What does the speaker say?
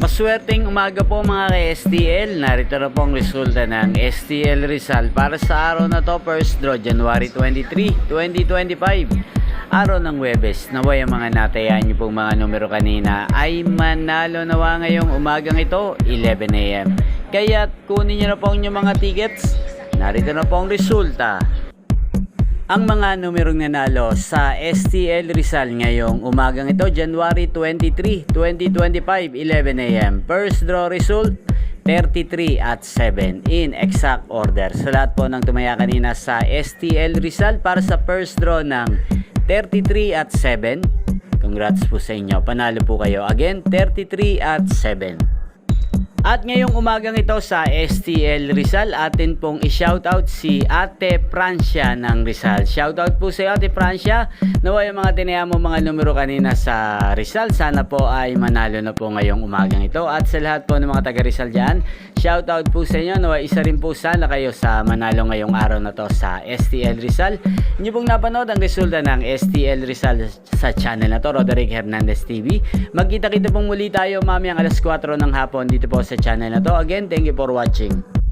Maswerteng umaga po mga ka-STL. Narito na po ang resulta ng STL Rizal para sa araw na to, first draw January 23, 2025. Araw ng Huwebes. Naway ang mga natayaan niyo pong mga numero kanina ay manalo nawa ngayong umagang ito, 11 AM. Kaya kunin niyo na po ang inyong mga tickets. Narito na po ang resulta. Ang mga numerong nanalo sa STL Rizal ngayong umagang ito, January 23, 2025, 11 AM. First draw result, 33 at 7 in exact order. Sa lahat po ng tumaya kanina sa STL Rizal para sa first draw ng 33 at 7, congrats po sa inyo. Panalo po kayo. Again, 33 at 7. At ngayong umagang ito sa STL Rizal, atin pong i-shoutout si Ate Francia ng Rizal. Shoutout po sa iyo, Ate Francia. Naway yung mga tinaya mo mga numero kanina sa Rizal, sana po ay manalo na po ngayong umagang ito. At sa lahat po ng mga taga Rizal dyan, shoutout po sa inyo. Naway isa rin po sana kayo sa manalo ngayong araw na to sa STL Rizal. Inyo pong napanood ang resulta ng STL Rizal sa channel na to, Roderick Hernandez TV. Magkita-kita pong muli tayo mamayang alas 4 ng hapon dito po sa channel na to. Again, thank you for watching.